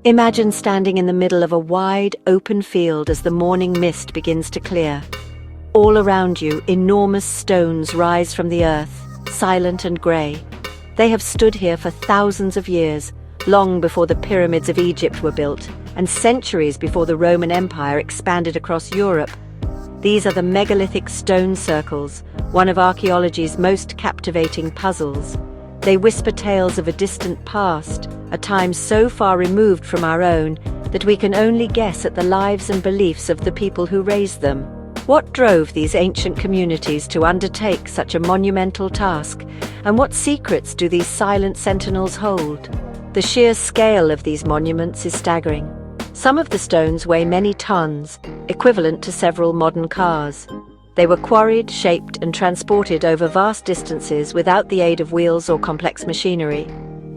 Imagine standing in the middle of a wide, open field as the morning mist begins to clear. All around you, enormous stones rise from the earth, silent and grey. They have stood here for thousands of years, long before the pyramids of Egypt were built, and centuries before the Roman Empire expanded across Europe. These are the megalithic stone circles, one of archaeology's most captivating puzzles. They whisper tales of a distant past, a time so far removed from our own that we can only guess at the lives and beliefs of the people who raised them. What drove these ancient communities to undertake such a monumental task, and what secrets do these silent sentinels hold? The sheer scale of these monuments is staggering. Some of the stones weigh many tons, equivalent to several modern cars. They were quarried, shaped, and transported over vast distances without the aid of wheels or complex machinery.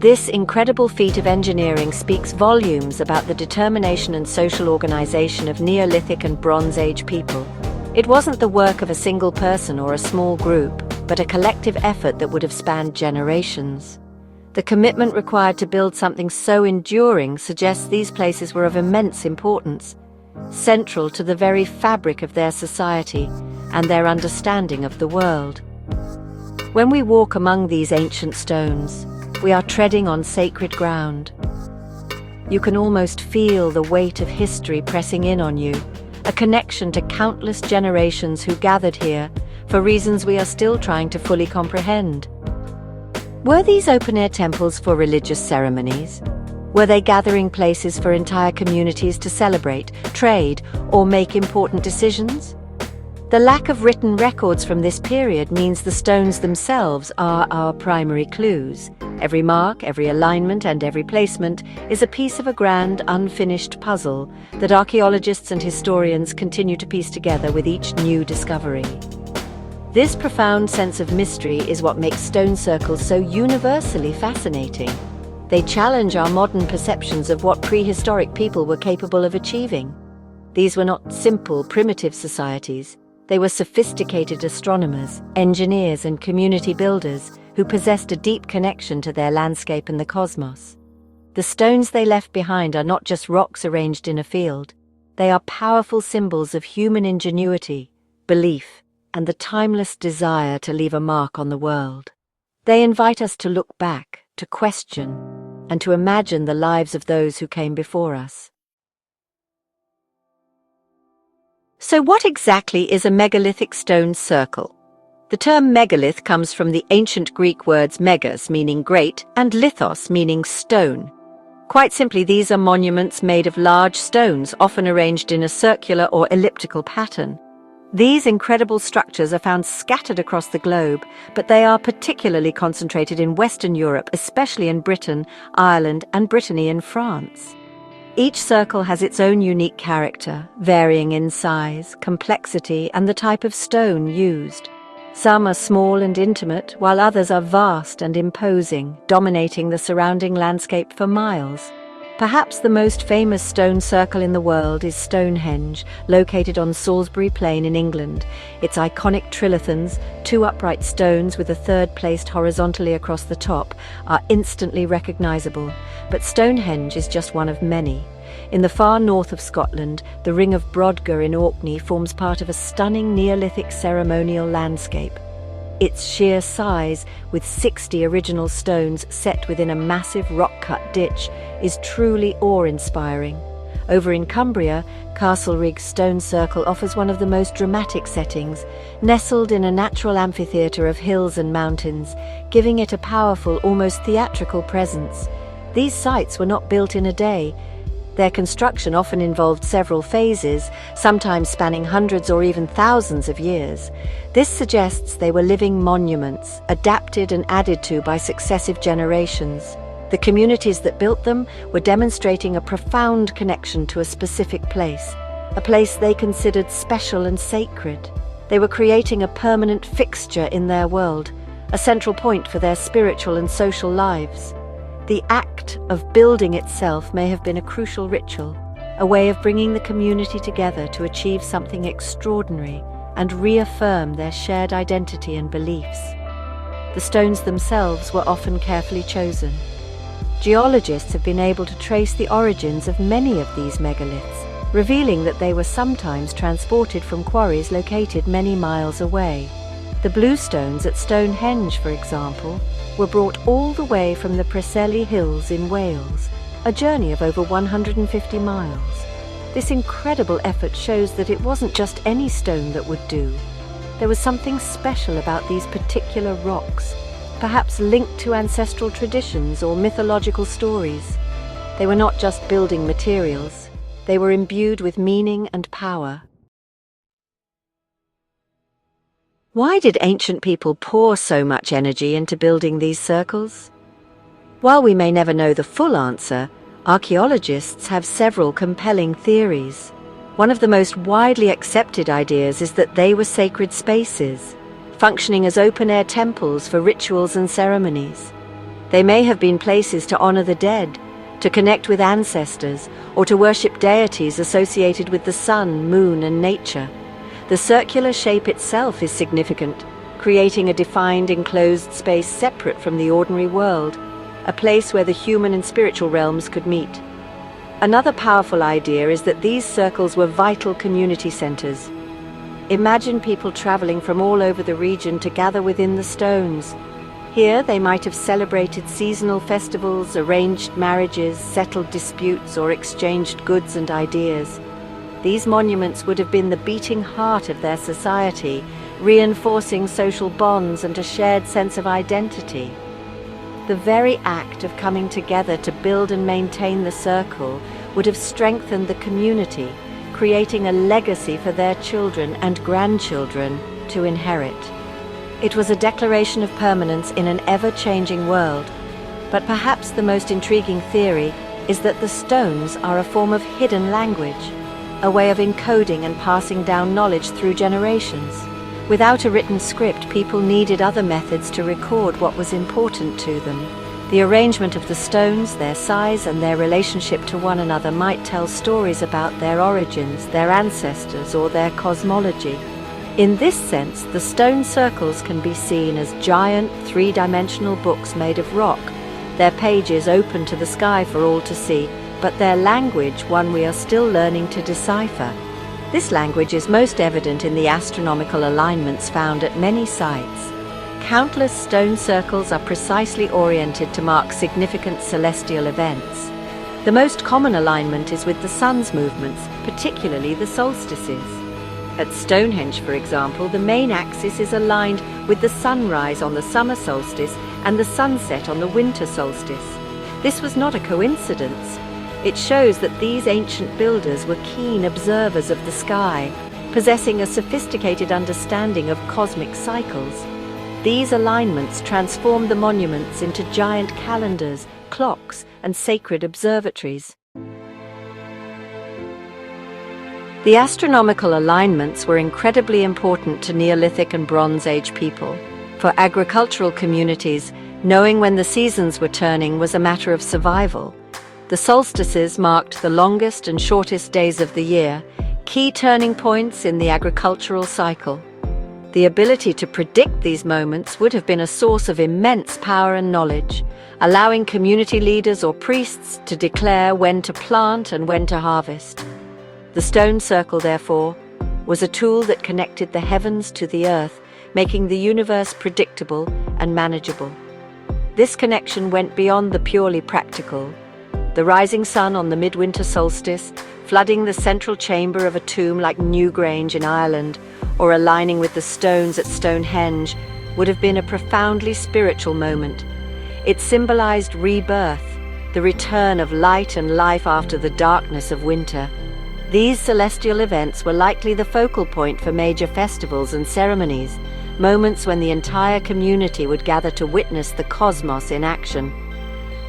This incredible feat of engineering speaks volumes about the determination and social organization of Neolithic and Bronze Age people. It wasn't the work of a single person or a small group, but a collective effort that would have spanned generations. The commitment required to build something so enduring suggests these places were of immense importance, central to the very fabric of their society and their understanding of the world. When we walk among these ancient stones, we are treading on sacred ground. You can almost feel the weight of history pressing in on you, a connection to countless generations who gathered here for reasons we are still trying to fully comprehend. Were these open-air temples for religious ceremonies? Were they gathering places for entire communities to celebrate, trade, or make important decisions? The lack of written records from this period means the stones themselves are our primary clues. Every mark, every alignment, and every placement is a piece of a grand, unfinished puzzle that archaeologists and historians continue to piece together with each new discovery. This profound sense of mystery is what makes stone circles so universally fascinating. They challenge our modern perceptions of what prehistoric people were capable of achieving. These were not simple, primitive societies. They were sophisticated astronomers, engineers, and community builders who possessed a deep connection to their landscape and the cosmos. The stones they left behind are not just rocks arranged in a field. They are powerful symbols of human ingenuity, belief, and the timeless desire to leave a mark on the world. They invite us to look back, to question, and to imagine the lives of those who came before us. So what exactly is a megalithic stone circle? The term megalith comes from the ancient Greek words megas, meaning great, and lithos, meaning stone. Quite simply, these are monuments made of large stones, often arranged in a circular or elliptical pattern. These incredible structures are found scattered across the globe, but they are particularly concentrated in Western Europe, especially in Britain, Ireland, and Brittany in France. Each circle has its own unique character, varying in size, complexity, and the type of stone used. Some are small and intimate, while others are vast and imposing, dominating the surrounding landscape for miles. Perhaps the most famous stone circle in the world is Stonehenge, located on Salisbury Plain in England. Its iconic trilithons, two upright stones with a third placed horizontally across the top, are instantly recognizable. But Stonehenge is just one of many. In the far north of Scotland, the Ring of Brodgar in Orkney forms part of a stunning Neolithic ceremonial landscape. Its sheer size, with 60 original stones set within a massive rock-cut ditch, is truly awe-inspiring. Over in Cumbria, Castlerigg Stone Circle offers one of the most dramatic settings, nestled in a natural amphitheatre of hills and mountains, giving it a powerful, almost theatrical presence. These sites were not built in a day. Their construction often involved several phases, sometimes spanning hundreds or even thousands of years. This suggests they were living monuments, adapted and added to by successive generations. The communities that built them were demonstrating a profound connection to a specific place, a place they considered special and sacred. They were creating a permanent fixture in their world, a central point for their spiritual and social lives. The act of building itself may have been a crucial ritual, a way of bringing the community together to achieve something extraordinary and reaffirm their shared identity and beliefs. The stones themselves were often carefully chosen. Geologists have been able to trace the origins of many of these megaliths, revealing that they were sometimes transported from quarries located many miles away. The bluestones at Stonehenge, for example, were brought all the way from the Preseli Hills in Wales, a journey of over 150 miles. This incredible effort shows that it wasn't just any stone that would do. There was something special about these particular rocks, perhaps linked to ancestral traditions or mythological stories. They were not just building materials, they were imbued with meaning and power. Why did ancient people pour so much energy into building these circles? While we may never know the full answer, archaeologists have several compelling theories. One of the most widely accepted ideas is that they were sacred spaces, functioning as open-air temples for rituals and ceremonies. They may have been places to honor the dead, to connect with ancestors, or to worship deities associated with the sun, moon, and nature. The circular shape itself is significant, creating a defined enclosed space separate from the ordinary world, a place where the human and spiritual realms could meet. Another powerful idea is that these circles were vital community centers. Imagine people traveling from all over the region to gather within the stones. Here they might have celebrated seasonal festivals, arranged marriages, settled disputes, or exchanged goods and ideas. These monuments would have been the beating heart of their society, reinforcing social bonds and a shared sense of identity. The very act of coming together to build and maintain the circle would have strengthened the community, creating a legacy for their children and grandchildren to inherit. It was a declaration of permanence in an ever-changing world, but perhaps the most intriguing theory is that the stones are a form of hidden language, a way of encoding and passing down knowledge through generations. Without a written script, people needed other methods to record what was important to them. The arrangement of the stones, their size, and their relationship to one another might tell stories about their origins, their ancestors, or their cosmology. In this sense, the stone circles can be seen as giant, three-dimensional books made of rock, their pages open to the sky for all to see, but their language one we are still learning to decipher. This language is most evident in the astronomical alignments found at many sites. Countless stone circles are precisely oriented to mark significant celestial events. The most common alignment is with the sun's movements, particularly the solstices. At Stonehenge, for example, the main axis is aligned with the sunrise on the summer solstice and the sunset on the winter solstice. This was not a coincidence. It shows that these ancient builders were keen observers of the sky, possessing a sophisticated understanding of cosmic cycles. These alignments transformed the monuments into giant calendars, clocks, and sacred observatories. The astronomical alignments were incredibly important to Neolithic and Bronze Age people. For agricultural communities, knowing when the seasons were turning was a matter of survival. The solstices marked the longest and shortest days of the year, key turning points in the agricultural cycle. The ability to predict these moments would have been a source of immense power and knowledge, allowing community leaders or priests to declare when to plant and when to harvest. The stone circle, therefore, was a tool that connected the heavens to the earth, making the universe predictable and manageable. This connection went beyond the purely practical. The rising sun on the midwinter solstice, flooding the central chamber of a tomb like Newgrange in Ireland, or aligning with the stones at Stonehenge, would have been a profoundly spiritual moment. It symbolized rebirth, the return of light and life after the darkness of winter. These celestial events were likely the focal point for major festivals and ceremonies, moments when the entire community would gather to witness the cosmos in action.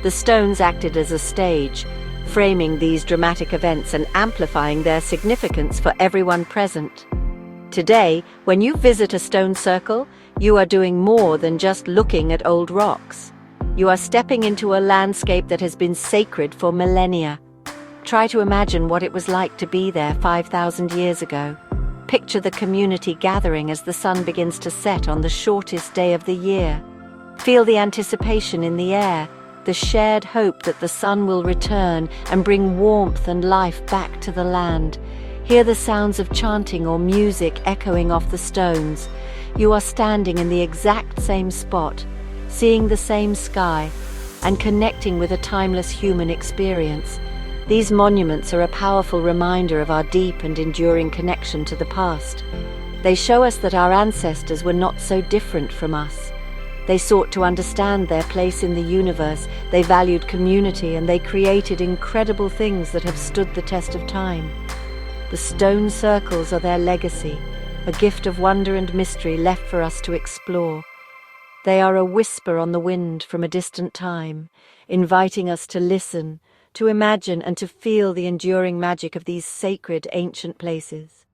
The stones acted as a stage, framing these dramatic events and amplifying their significance for everyone present. Today, when you visit a stone circle, you are doing more than just looking at old rocks. You are stepping into a landscape that has been sacred for millennia. Try to imagine what it was like to be there 5,000 years ago. Picture the community gathering as the sun begins to set on the shortest day of the year. Feel the anticipation in the air, the shared hope that the sun will return and bring warmth and life back to the land. Hear the sounds of chanting or music echoing off the stones. You are standing in the exact same spot, seeing the same sky, and connecting with a timeless human experience. These monuments are a powerful reminder of our deep and enduring connection to the past. They show us that our ancestors were not so different from us. They sought to understand their place in the universe, they valued community, and they created incredible things that have stood the test of time. The stone circles are their legacy, a gift of wonder and mystery left for us to explore. They are a whisper on the wind from a distant time, inviting us to listen, to imagine, and to feel the enduring magic of these sacred ancient places.